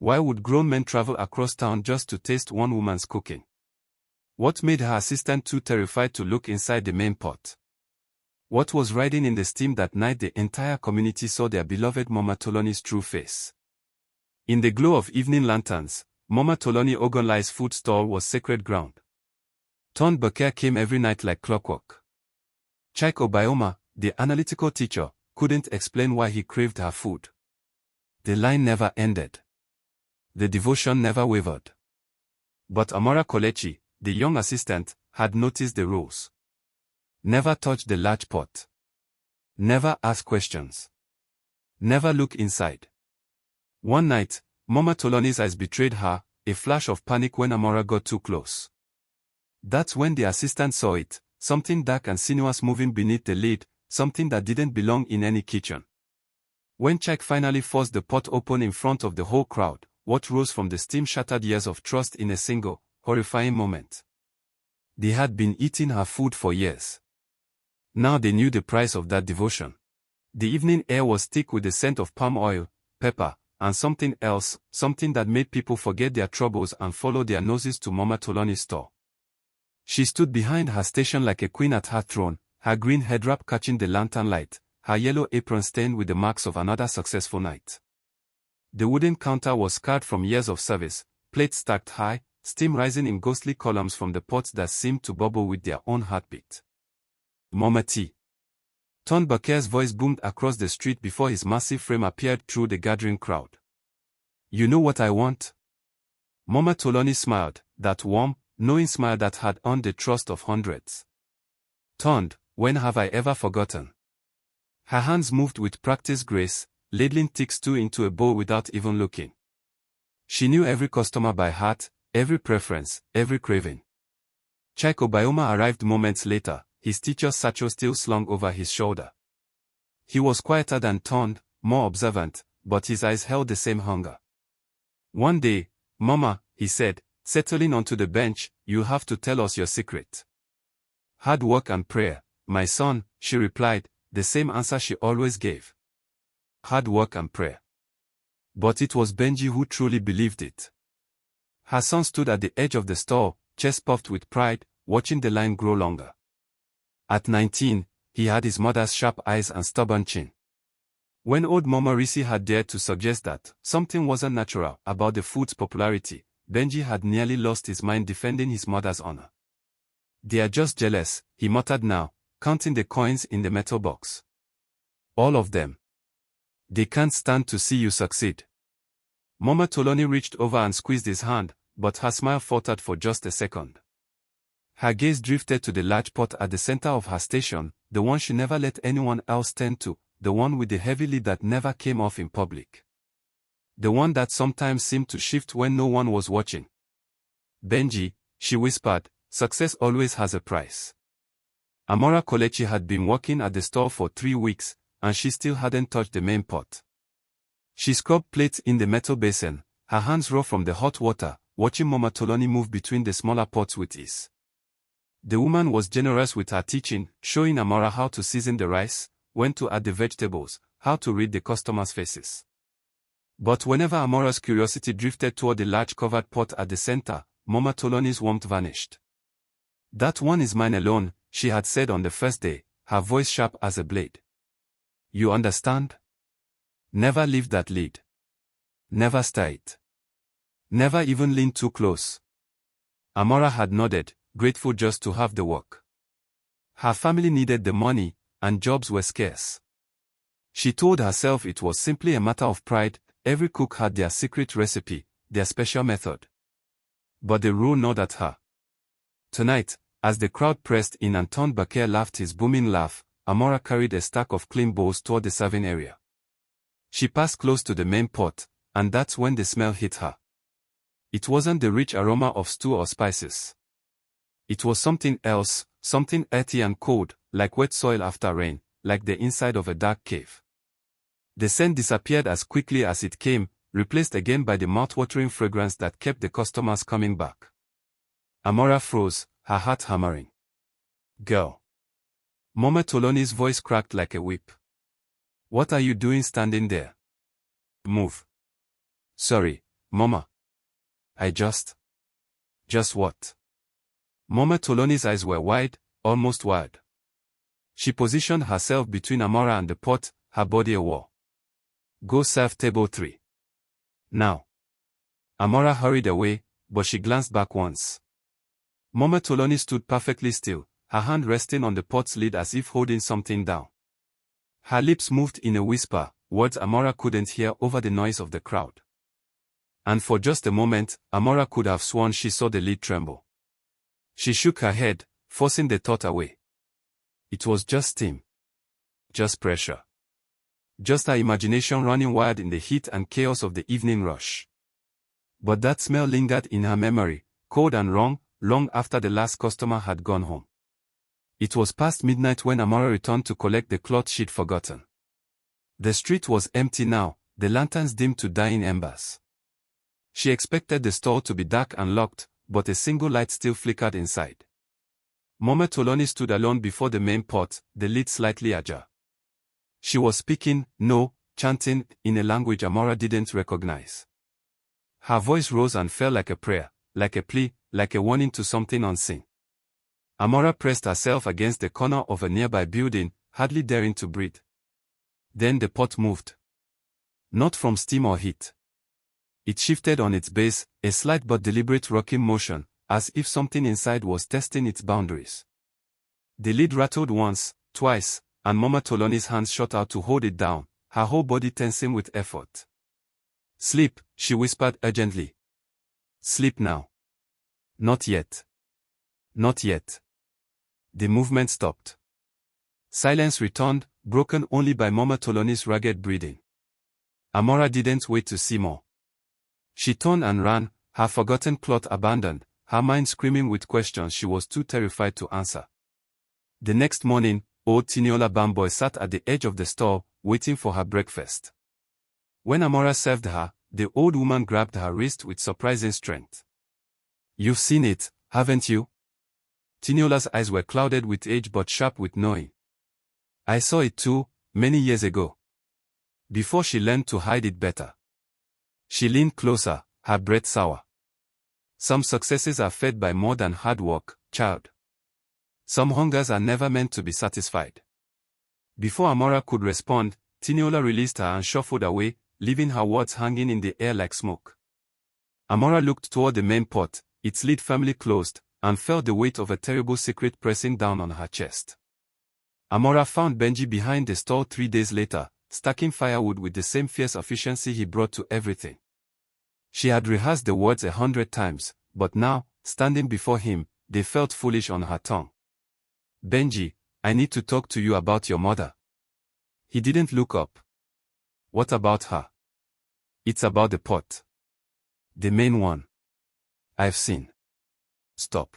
Why would grown men travel across town just to taste one woman's cooking? What made her assistant too terrified to look inside the main pot? What was riding in the steam that night the entire community saw their beloved Mama Tolani's true face? In the glow of evening lanterns, Mama Tolani Ogunlai's food stall was sacred ground. Ton Bakir came every night like clockwork. Chike Obioma, the analytical teacher, couldn't explain why he craved her food. The line never ended. The devotion never wavered. But Amara Kolechi, the young assistant, had noticed the rules. Never touch the large pot. Never ask questions. Never look inside. One night, Mama Tolani's eyes betrayed her, a flash of panic when Amara got too close. That's when the assistant saw it, something dark and sinuous moving beneath the lid, something that didn't belong in any kitchen. When Chike finally forced the pot open in front of the whole crowd, what rose from the steam shattered years of trust in a single, horrifying moment. They had been eating her food for years. Now they knew the price of that devotion. The evening air was thick with the scent of palm oil, pepper, and something else, something that made people forget their troubles and follow their noses to Mama Tolani's store. She stood behind her station like a queen at her throne, her green headwrap catching the lantern light, her yellow apron stained with the marks of another successful night. The wooden counter was scarred from years of service, plates stacked high, steam rising in ghostly columns from the pots that seemed to bubble with their own heartbeat. Mama T. Ton Bakir's voice boomed across the street before his massive frame appeared through the gathering crowd. You know what I want? Mama Tolani smiled, that warm, knowing smile that had earned the trust of hundreds. Turned, when have I ever forgotten? Her hands moved with practiced grace, ladling thick stew into a bowl without even looking. She knew every customer by heart, every preference, every craving. Chike Obioma arrived moments later, his teacher's satchel still slung over his shoulder. He was quieter than Turned, more observant, but his eyes held the same hunger. One day, Mama, he said, settling onto the bench, you have to tell us your secret. Hard work and prayer, my son, she replied, the same answer she always gave. Hard work and prayer. But it was Benji who truly believed it. Her son stood at the edge of the store, chest puffed with pride, watching the line grow longer. At 19, he had his mother's sharp eyes and stubborn chin. When old Mama Risi had dared to suggest that something wasn't natural about the food's popularity, Benji had nearly lost his mind defending his mother's honor. They are just jealous, he muttered now, counting the coins in the metal box. All of them. They can't stand to see you succeed. Mama Tolani reached over and squeezed his hand, but her smile faltered for just a second. Her gaze drifted to the large pot at the center of her station, the one she never let anyone else tend to, the one with the heavy lid that never came off in public. The one that sometimes seemed to shift when no one was watching. Benji, she whispered, success always has a price. Amara Kolechi had been working at the store for 3 weeks, and she still hadn't touched the main pot. She scrubbed plates in the metal basin, her hands raw from the hot water, watching Mama Tolani move between the smaller pots with ease. The woman was generous with her teaching, showing Amara how to season the rice, when to add the vegetables, how to read the customers' faces. But whenever Amara's curiosity drifted toward the large covered pot at the center, Mama Tolani's warmth vanished. That one is mine alone, she had said on the first day, her voice sharp as a blade. You understand? Never leave that lid. Never stir it. Never even lean too close. Amara had nodded, grateful just to have the work. Her family needed the money, and jobs were scarce. She told herself it was simply a matter of pride, every cook had their secret recipe, their special method. But the rule gnawed at her. Tonight, as the crowd pressed in and Ton Bakir laughed his booming laugh, Amara carried a stack of clean bowls toward the serving area. She passed close to the main pot, and that's when the smell hit her. It wasn't the rich aroma of stew or spices. It was something else, something earthy and cold, like wet soil after rain, like the inside of a dark cave. The scent disappeared as quickly as it came, replaced again by the mouth-watering fragrance that kept the customers coming back. Amara froze, her heart hammering. Girl. Mama Tolani's voice cracked like a whip. What are you doing standing there? Move. Sorry, Mama. I just what? Mama Tolani's eyes were wide, almost wide. She positioned herself between Amara and the pot, her body aware. Go serve table 3. Now. Amara hurried away, but she glanced back once. Mama Tolani stood perfectly still, her hand resting on the pot's lid as if holding something down. Her lips moved in a whisper, words Amara couldn't hear over the noise of the crowd. And for just a moment, Amara could have sworn she saw the lid tremble. She shook her head, forcing the thought away. It was just steam. Just pressure. Just her imagination running wild in the heat and chaos of the evening rush. But that smell lingered in her memory, cold and wrong, long after the last customer had gone home. It was past midnight when Amara returned to collect the cloth she'd forgotten. The street was empty now, the lanterns dimmed to dying embers. She expected the store to be dark and locked, but a single light still flickered inside. Mama Tolani stood alone before the main pot, the lid slightly ajar. She was speaking, no, chanting, in a language Amara didn't recognize. Her voice rose and fell like a prayer, like a plea, like a warning to something unseen. Amara pressed herself against the corner of a nearby building, hardly daring to breathe. Then the pot moved. Not from steam or heat. It shifted on its base, a slight but deliberate rocking motion, as if something inside was testing its boundaries. The lid rattled once, twice, and Mama Tolani's hands shot out to hold it down, her whole body tensing with effort. Sleep, she whispered urgently. Sleep now. Not yet. Not yet. The movement stopped. Silence returned, broken only by Mama Tolani's ragged breathing. Amara didn't wait to see more. She turned and ran, her forgotten cloth abandoned, her mind screaming with questions she was too terrified to answer. The next morning, old Tiniola Bamboy sat at the edge of the store, waiting for her breakfast. When Amara served her, the old woman grabbed her wrist with surprising strength. You've seen it, haven't you? Tiniola's eyes were clouded with age but sharp with knowing. I saw it too, many years ago. Before she learned to hide it better. She leaned closer, her breath sour. Some successes are fed by more than hard work, child. Some hungers are never meant to be satisfied. Before Amara could respond, Tiniola released her and shuffled away, leaving her words hanging in the air like smoke. Amara looked toward the main pot, its lid firmly closed, and felt the weight of a terrible secret pressing down on her chest. Amara found Benji behind the store 3 days later, stacking firewood with the same fierce efficiency he brought to everything. She had rehearsed the words 100 times, but now, standing before him, they felt foolish on her tongue. Benji, I need to talk to you about your mother. He didn't look up. What about her? It's about the pot. The main one. I've seen. Stop.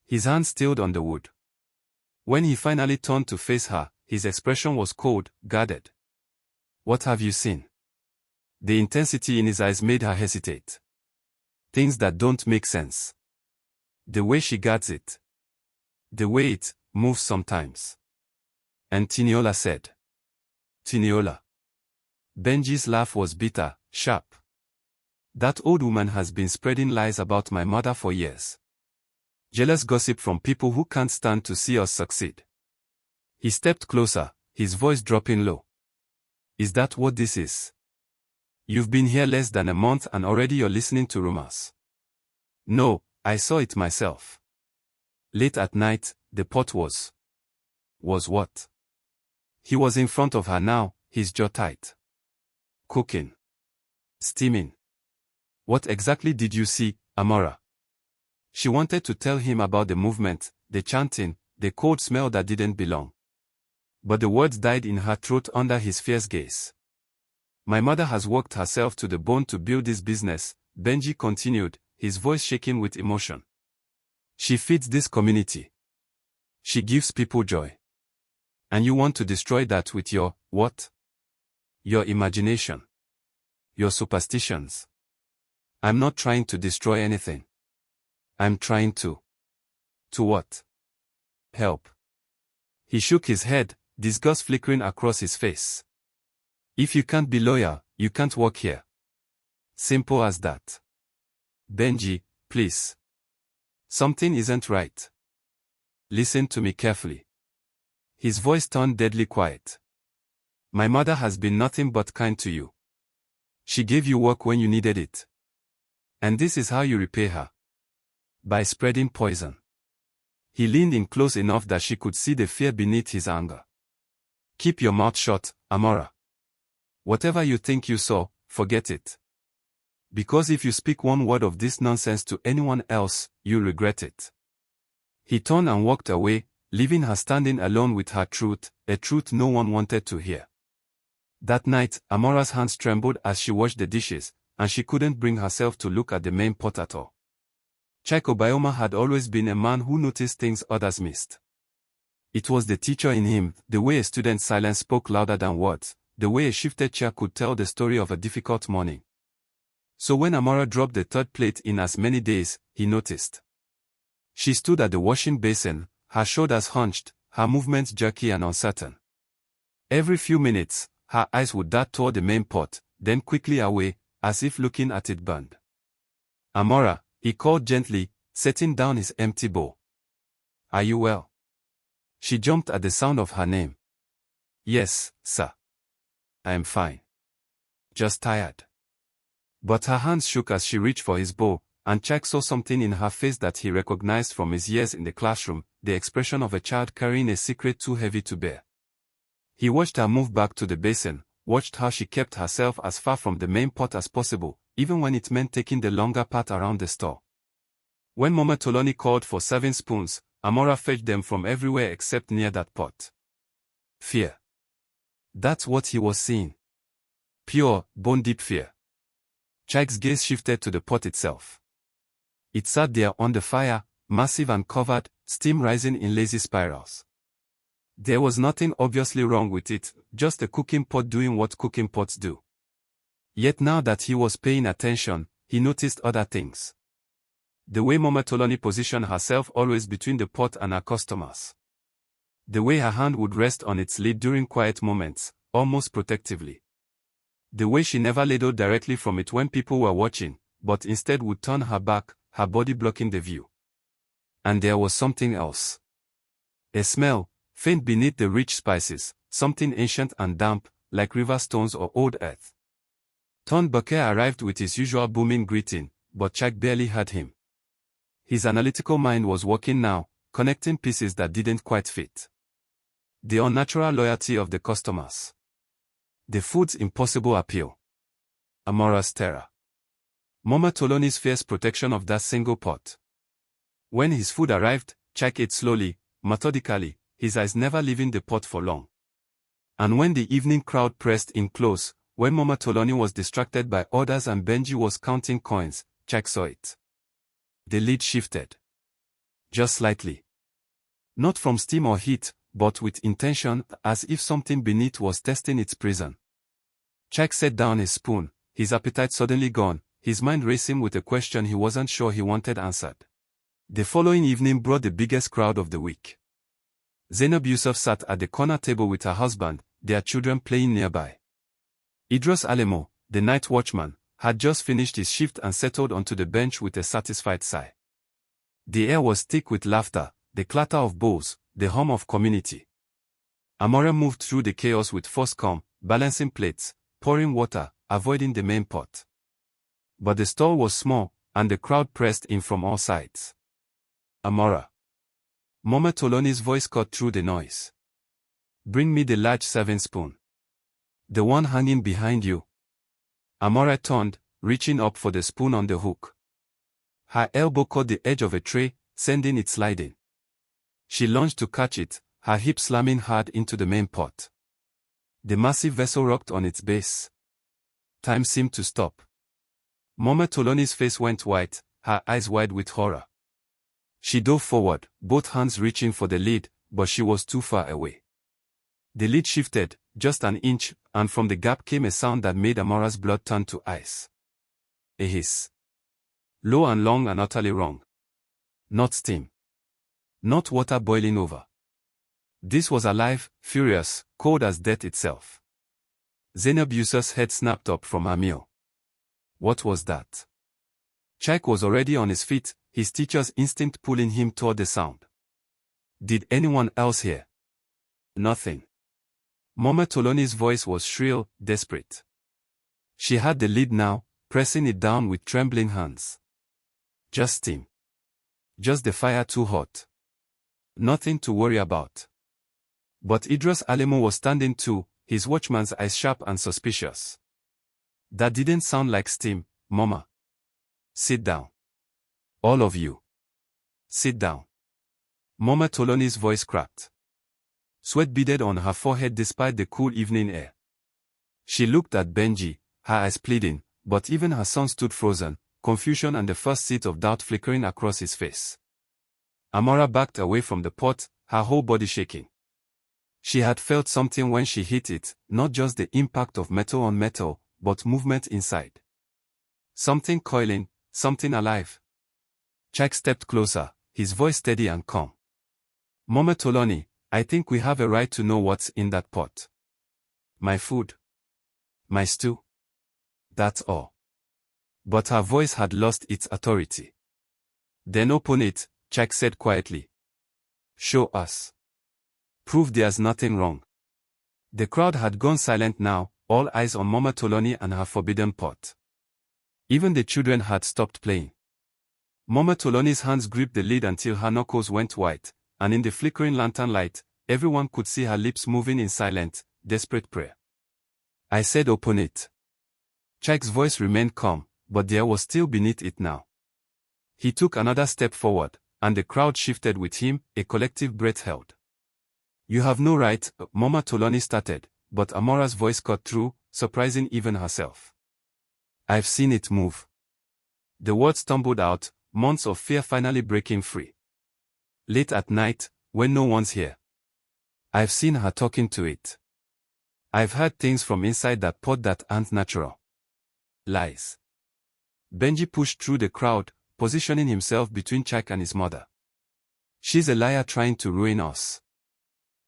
His hand stilled on the wood. When he finally turned to face her, his expression was cold, guarded. What have you seen? The intensity in his eyes made her hesitate. Things that don't make sense. The way she guards it. The way it moves sometimes. And Tiniola said. Tiniola. Benji's laugh was bitter, sharp. That old woman has been spreading lies about my mother for years. Jealous gossip from people who can't stand to see us succeed. He stepped closer, his voice dropping low. Is that what this is? You've been here less than a month and already you're listening to rumors. No, I saw it myself. Late at night, the pot was. Was what? He was in front of her now, his jaw tight. Cooking. Steaming. What exactly did you see, Amara? She wanted to tell him about the movement, the chanting, the cold smell that didn't belong. But the words died in her throat under his fierce gaze. My mother has worked herself to the bone to build this business, Benji continued, his voice shaking with emotion. She feeds this community. She gives people joy. And you want to destroy that with your, what? Your imagination. Your superstitions. I'm not trying to destroy anything. I'm trying to. To what? Help. He shook his head, disgust flickering across his face. If you can't be loyal, you can't work here. Simple as that. Benji, please. Something isn't right. Listen to me carefully. His voice turned deadly quiet. My mother has been nothing but kind to you. She gave you work when you needed it. And this is how you repay her. By spreading poison. He leaned in close enough that she could see the fear beneath his anger. Keep your mouth shut, Amara. Whatever you think you saw, forget it. Because if you speak one word of this nonsense to anyone else, you'll regret it. He turned and walked away, leaving her standing alone with her truth, a truth no one wanted to hear. That night, Amara's hands trembled as she washed the dishes, and she couldn't bring herself to look at the main pot at all. Chike Obioma had always been a man who noticed things others missed. It was the teacher in him, the way a student's silence spoke louder than words, the way a shifted chair could tell the story of a difficult morning. So when Amara dropped the third plate in as many days, he noticed. She stood at the washing basin, her shoulders hunched, her movements jerky and uncertain. Every few minutes, her eyes would dart toward the main pot, then quickly away, as if looking at it burned. Amara, he called gently, setting down his empty bowl. Are you well? She jumped at the sound of her name. Yes, sir. I am fine. Just tired. But her hands shook as she reached for his bowl, and Chike saw something in her face that he recognized from his years in the classroom, the expression of a child carrying a secret too heavy to bear. He watched her move back to the basin, watched how she kept herself as far from the main pot as possible, even when it meant taking the longer path around the store. When Mama Tolani called for serving spoons, Amara fetched them from everywhere except near that pot. Fear. That's what he was seeing. Pure, bone-deep fear. Chike's gaze shifted to the pot itself. It sat there on the fire, massive and covered, steam rising in lazy spirals. There was nothing obviously wrong with it, just a cooking pot doing what cooking pots do. Yet now that he was paying attention, he noticed other things. The way Mama Tolani positioned herself always between the pot and her customers. The way her hand would rest on its lid during quiet moments, almost protectively. The way she never ladled directly from it when people were watching, but instead would turn her back, her body blocking the view. And there was something else. A smell, faint beneath the rich spices, something ancient and damp, like river stones or old earth. Ton Bucket arrived with his usual booming greeting, but Chike barely heard him. His analytical mind was working now, connecting pieces that didn't quite fit. The unnatural loyalty of the customers. The food's impossible appeal. Amara's terror. Mama Tolani's fierce protection of that single pot. When his food arrived, Chike ate slowly, methodically, his eyes never leaving the pot for long. And when the evening crowd pressed in close, when Mama Tolani was distracted by orders and Benji was counting coins, Chike saw it. The lid shifted. Just slightly. Not from steam or heat, but with intention, as if something beneath was testing its prison. Chike set down his spoon, his appetite suddenly gone, his mind racing with a question he wasn't sure he wanted answered. The following evening brought the biggest crowd of the week. Zainab Yusuf sat at the corner table with her husband, their children playing nearby. Idris Alemo, the night watchman, had just finished his shift and settled onto the bench with a satisfied sigh. The air was thick with laughter, the clatter of bowls, the hum of community. Amara moved through the chaos with forced calm, balancing plates, pouring water, avoiding the main pot. But the stall was small, and the crowd pressed in from all sides. Amara. Mama Tolani's voice cut through the noise. Bring me the large serving spoon. The one hanging behind you. Amara turned, reaching up for the spoon on the hook. Her elbow caught the edge of a tray, sending it sliding. She lunged to catch it, her hip slamming hard into the main pot. The massive vessel rocked on its base. Time seemed to stop. Mama Tolani's face went white, her eyes wide with horror. She dove forward, both hands reaching for the lid, but she was too far away. The lid shifted, just an inch, and from the gap came a sound that made Amara's blood turn to ice. A hiss. Low and long and utterly wrong. Not steam. Not water boiling over. This was alive, furious, cold as death itself. Zainab Yusuf's head snapped up from her meal. What was that? Chike was already on his feet, his teacher's instinct pulling him toward the sound. Did anyone else hear? Nothing. Mama Tolani's voice was shrill, desperate. She had the lid now, pressing it down with trembling hands. Just steam. Just the fire too hot. Nothing to worry about. But Idris Alemu was standing too, his watchman's eyes sharp and suspicious. That didn't sound like steam, Mama. Sit down. All of you. Sit down. Mama Tolani's voice cracked. Sweat beaded on her forehead despite the cool evening air. She looked at Benji, her eyes pleading, but even her son stood frozen, confusion and the first seed of doubt flickering across his face. Amara backed away from the pot, her whole body shaking. She had felt something when she hit it, not just the impact of metal on metal, but movement inside. Something coiling, something alive. Chike stepped closer, his voice steady and calm. Mama Tolani, I think we have a right to know what's in that pot. My food. My stew. That's all. But her voice had lost its authority. Then open it, Chike said quietly. Show us. Prove there's nothing wrong. The crowd had gone silent now, all eyes on Mama Tolani and her forbidden pot. Even the children had stopped playing. Mama Tolani's hands gripped the lid until her knuckles went white, and in the flickering lantern light, everyone could see her lips moving in silent, desperate prayer. I said open it. Chike's voice remained calm, but there was still beneath it now. He took another step forward, and the crowd shifted with him, a collective breath held. You have no right, Mama Tolani started, but Amara's voice cut through, surprising even herself. I've seen it move. The words stumbled out, months of fear finally breaking free. Late at night, when no one's here. I've seen her talking to it. I've heard things from inside that pot that aren't natural. Lies. Benji pushed through the crowd, positioning himself between Chike and his mother. She's a liar trying to ruin us.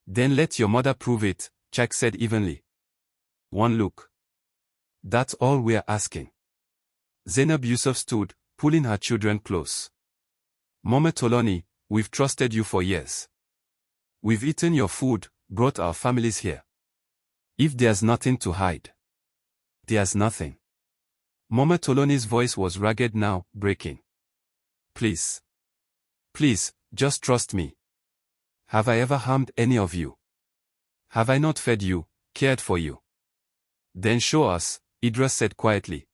Then let your mother prove it, Chike said evenly. One look. That's all we're asking. Zainab Yusuf stood, pulling her children close. Mama Tolani, we've trusted you for years. We've eaten your food, brought our families here. If there's nothing to hide. There's nothing. Mama Tolani's voice was ragged now, breaking. Please. Please, just trust me. Have I ever harmed any of you? Have I not fed you, cared for you? Then show us, Idris said quietly.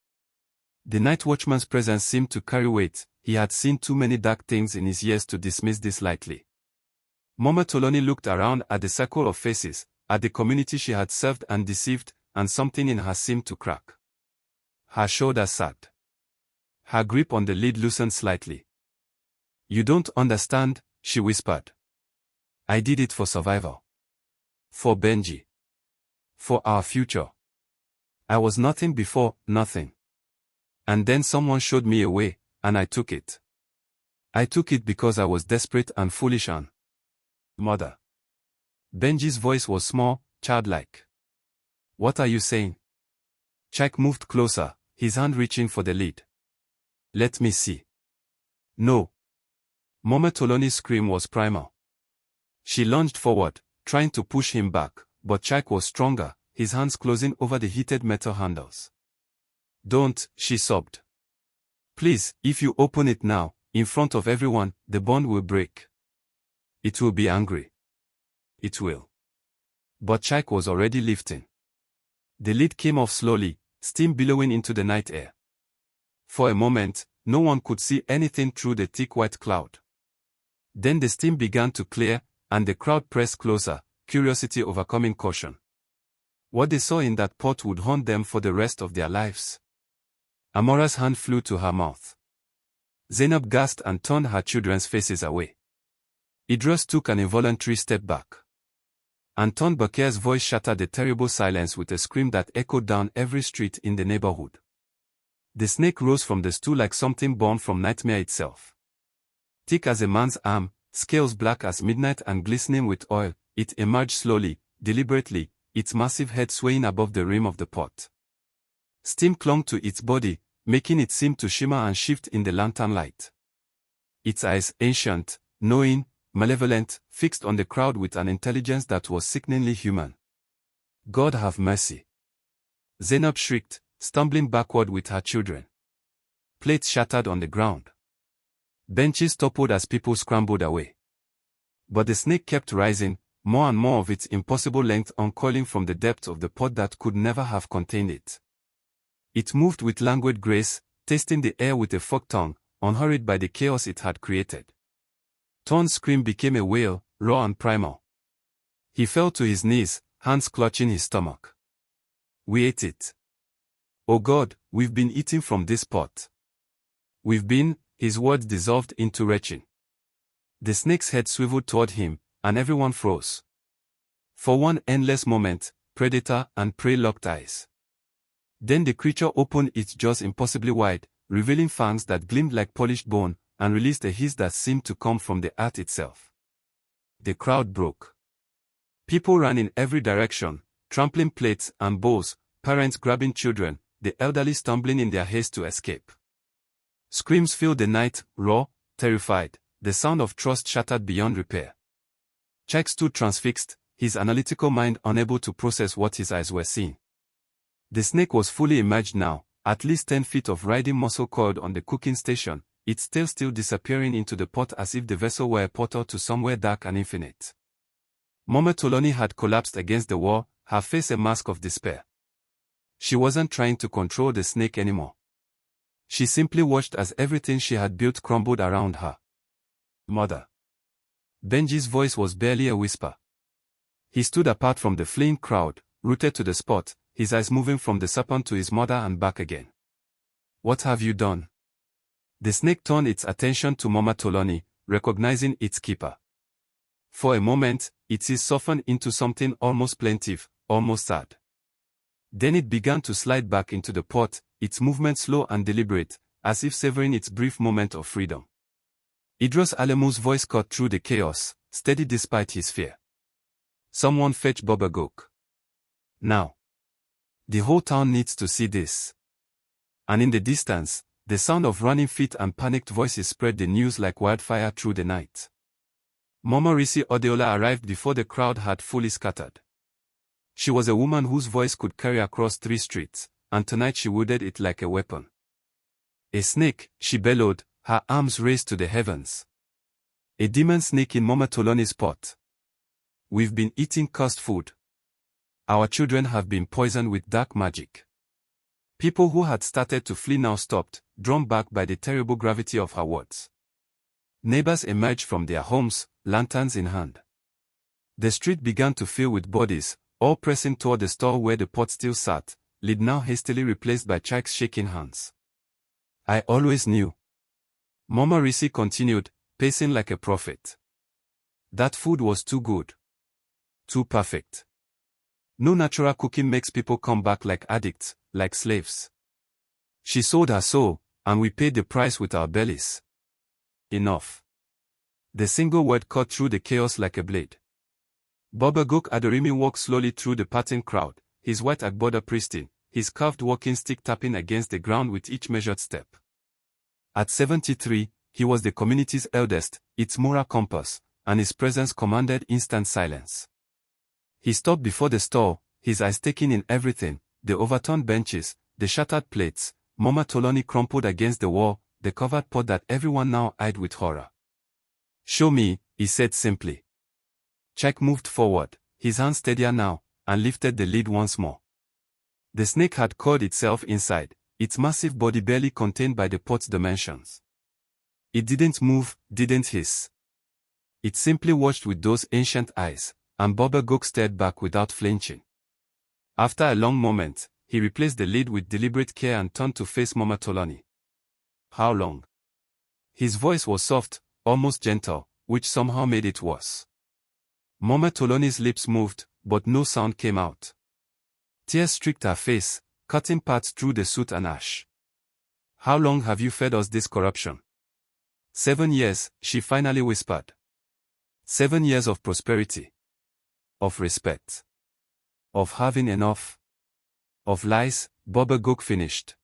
The night watchman's presence seemed to carry weight, he had seen too many dark things in his years to dismiss this lightly. Mama Tolani looked around at the circle of faces, at the community she had served and deceived, and something in her seemed to crack. Her shoulders sagged. Her grip on the lid loosened slightly. You don't understand, she whispered. I did it for survival. For Benji. For our future. I was nothing before, nothing. And then someone showed me a way, and I took it. I took it because I was desperate and foolish and... Mother. Benji's voice was small, childlike. What are you saying? Chike moved closer, his hand reaching for the lid. Let me see. No. Mama Tolani's scream was primal. She lunged forward, trying to push him back, but Chike was stronger, his hands closing over the heated metal handles. Don't, she sobbed. Please, if you open it now, in front of everyone, the bond will break. It will be angry. It will. But Chike was already lifting. The lid came off slowly, steam billowing into the night air. For a moment, no one could see anything through the thick white cloud. Then the steam began to clear, and the crowd pressed closer, curiosity overcoming caution. What they saw in that pot would haunt them for the rest of their lives. Amara's hand flew to her mouth. Zainab gasped and turned her children's faces away. Idris took an involuntary step back. Anton Bakir's voice shattered the terrible silence with a scream that echoed down every street in the neighborhood. The snake rose from the stool like something born from nightmare itself. Thick as a man's arm, scales black as midnight and glistening with oil, it emerged slowly, deliberately, its massive head swaying above the rim of the pot. Steam clung to its body, making it seem to shimmer and shift in the lantern light. Its eyes, ancient, knowing, malevolent, fixed on the crowd with an intelligence that was sickeningly human. God have mercy. Zainab shrieked, stumbling backward with her children. Plates shattered on the ground. Benches toppled as people scrambled away. But the snake kept rising, more and more of its impossible length uncoiling from the depths of the pot that could never have contained it. It moved with languid grace, tasting the air with a forked tongue, unhurried by the chaos it had created. Thorn's scream became a wail, raw and primal. He fell to his knees, hands clutching his stomach. We ate it. Oh God, we've been eating from this pot. We've been, his words dissolved into retching. The snake's head swiveled toward him, and everyone froze. For one endless moment, predator and prey locked eyes. Then the creature opened its jaws impossibly wide, revealing fangs that gleamed like polished bone, and released a hiss that seemed to come from the earth itself. The crowd broke. People ran in every direction, trampling plates and bowls, parents grabbing children, the elderly stumbling in their haste to escape. Screams filled the night, raw, terrified, the sound of trust shattered beyond repair. Jack stood transfixed, his analytical mind unable to process what his eyes were seeing. The snake was fully immersed now, at least 10 feet of riding muscle coiled on the cooking station, its tail still disappearing into the pot as if the vessel were a portal to somewhere dark and infinite. Mama Tolani had collapsed against the wall, her face a mask of despair. She wasn't trying to control the snake anymore. She simply watched as everything she had built crumbled around her. Mother. Benji's voice was barely a whisper. He stood apart from the fleeing crowd, rooted to the spot, his eyes moving from the serpent to his mother and back again. What have you done? The snake turned its attention to Mama Tolani, recognizing its keeper. For a moment, its eyes softened into something almost plaintive, almost sad. Then it began to slide back into the pot, its movement slow and deliberate, as if savoring its brief moment of freedom. Idris Alemu's voice cut through the chaos, steady despite his fear. Someone fetch Baba Gok. Now. The whole town needs to see this. And in the distance, the sound of running feet and panicked voices spread the news like wildfire through the night. Mama Risi Odeola arrived before the crowd had fully scattered. She was a woman whose voice could carry across 3 streets, and tonight she wielded it like a weapon. A snake, she bellowed, her arms raised to the heavens. A demon snake in Mama Tolani's pot. We've been eating cursed food. Our children have been poisoned with dark magic. People who had started to flee now stopped, drawn back by the terrible gravity of her words. Neighbors emerged from their homes, lanterns in hand. The street began to fill with bodies, all pressing toward the store where the pot still sat, lid now hastily replaced by Chike's shaking hands. I always knew. Mama Risi continued, pacing like a prophet. That food was too good. Too perfect. No natural cooking makes people come back like addicts, like slaves. She sold her soul, and we paid the price with our bellies. Enough. The single word cut through the chaos like a blade. Baba Gok Adorimi walked slowly through the parting crowd, his white agboda pristine, his carved walking stick tapping against the ground with each measured step. At 73, he was the community's eldest, its moral compass, and his presence commanded instant silence. He stopped before the store, his eyes taking in everything, the overturned benches, the shattered plates, Mama Tolani crumpled against the wall, the covered pot that everyone now eyed with horror. Show me, he said simply. Chike moved forward, his hand steadier now, and lifted the lid once more. The snake had coiled itself inside, its massive body barely contained by the pot's dimensions. It didn't move, didn't hiss. It simply watched with those ancient eyes, and Baba Gok stared back without flinching. After a long moment, he replaced the lid with deliberate care and turned to face Mama Tolani. How long? His voice was soft, almost gentle, which somehow made it worse. Mama Tolani's lips moved, but no sound came out. Tears streaked her face, cutting paths through the soot and ash. How long have you fed us this corruption? 7 years, she finally whispered. 7 years of prosperity. Of respect. Of having enough. Of lies, Baba Gok finished.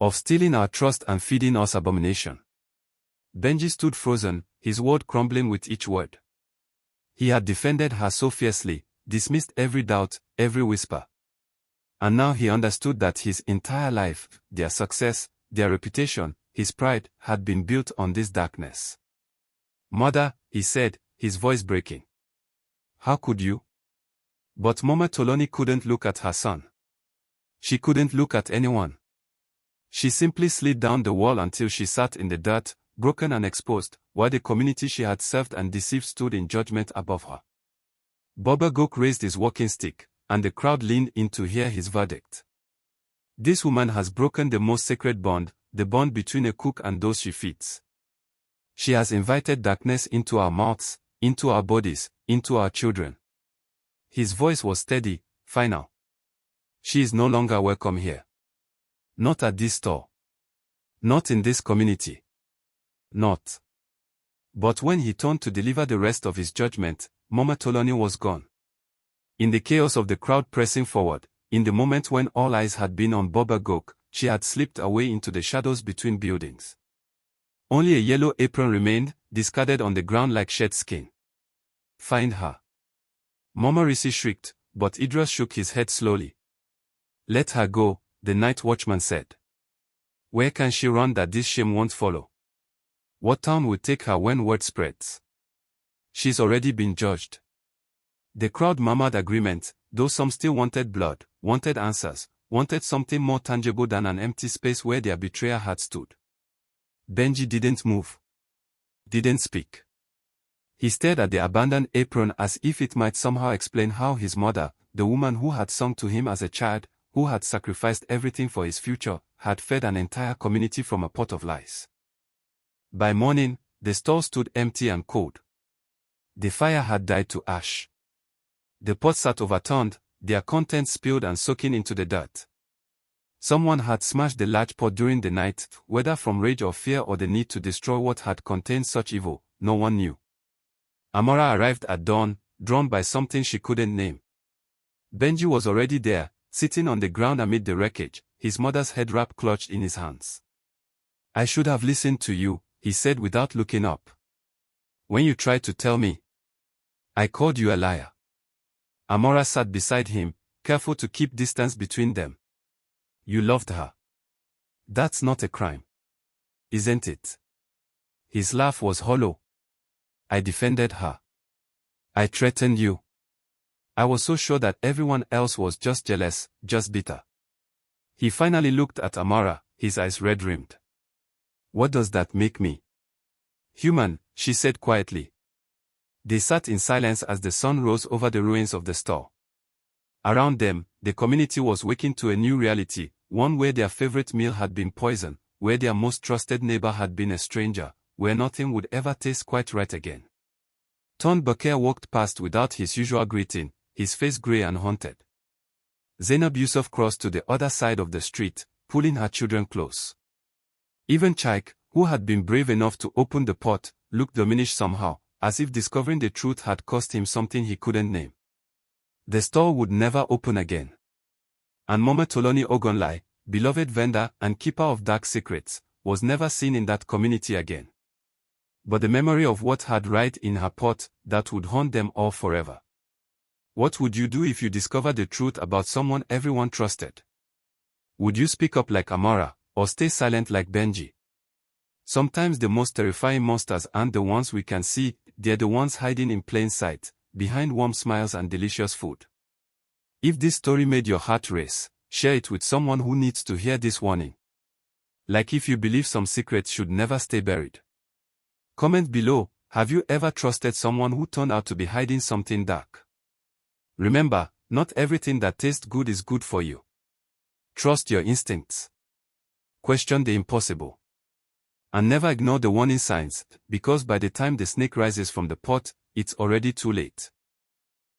of stealing our trust and feeding us abomination. Benji stood frozen, his world crumbling with each word. He had defended her so fiercely, dismissed every doubt, every whisper. And now he understood that his entire life, their success, their reputation, his pride, had been built on this darkness. "Mother," he said, his voice breaking. "How could you?" But Mama Tolani couldn't look at her son. She couldn't look at anyone. She simply slid down the wall until she sat in the dirt, broken and exposed, while the community she had served and deceived stood in judgment above her. Baba Gok raised his walking stick, and the crowd leaned in to hear his verdict. "This woman has broken the most sacred bond, the bond between a cook and those she feeds. She has invited darkness into our mouths, into our bodies, into our children." His voice was steady, final. "She is no longer welcome here. Not at this store. Not in this community. Not." But when he turned to deliver the rest of his judgment, Mama Tolani was gone. In the chaos of the crowd pressing forward, in the moment when all eyes had been on Baba Gok, she had slipped away into the shadows between buildings. Only a yellow apron remained, discarded on the ground like shed skin. "Find her." Mama Risi shrieked, but Idris shook his head slowly. "Let her go," the night watchman said. "Where can she run that this shame won't follow? What town will take her when word spreads? She's already been judged." The crowd murmured agreement, though some still wanted blood, wanted answers, wanted something more tangible than an empty space where their betrayer had stood. Benji didn't move. Didn't speak. He stared at the abandoned apron as if it might somehow explain how his mother, the woman who had sung to him as a child, who had sacrificed everything for his future, had fed an entire community from a pot of lies. By morning, the store stood empty and cold. The fire had died to ash. The pots sat overturned, their contents spilled and soaking into the dirt. Someone had smashed the large pot during the night, whether from rage or fear or the need to destroy what had contained such evil, no one knew. Amara arrived at dawn, drawn by something she couldn't name. Benji was already there, sitting on the ground amid the wreckage, his mother's head wrap clutched in his hands. "I should have listened to you," he said without looking up. "When you tried to tell me, I called you a liar." Amara sat beside him, careful to keep distance between them. "You loved her. That's not a crime. Isn't it?" His laugh was hollow. "I defended her. I threatened you. I was so sure that everyone else was just jealous, just bitter." He finally looked at Amara, his eyes red-rimmed. "What does that make me?" "Human," she said quietly. They sat in silence as the sun rose over the ruins of the store. Around them, the community was waking to a new reality, one where their favorite meal had been poison, where their most trusted neighbor had been a stranger, where nothing would ever taste quite right again. Ton Bakir walked past without his usual greeting, his face grey and haunted. Zainab Yusuf crossed to the other side of the street, pulling her children close. Even Chaik, who had been brave enough to open the pot, looked diminished somehow, as if discovering the truth had cost him something he couldn't name. The store would never open again. And Mama Tolani Ogonlai, beloved vendor and keeper of dark secrets, was never seen in that community again. But the memory of what had died in her pot, that would haunt them all forever. What would you do if you discovered the truth about someone everyone trusted? Would you speak up like Amara, or stay silent like Benji? Sometimes the most terrifying monsters aren't the ones we can see, they're the ones hiding in plain sight, behind warm smiles and delicious food. If this story made your heart race, share it with someone who needs to hear this warning. Like if you believe some secrets should never stay buried. Comment below, have you ever trusted someone who turned out to be hiding something dark? Remember, not everything that tastes good is good for you. Trust your instincts. Question the impossible. And never ignore the warning signs, because by the time the snake rises from the pot, it's already too late.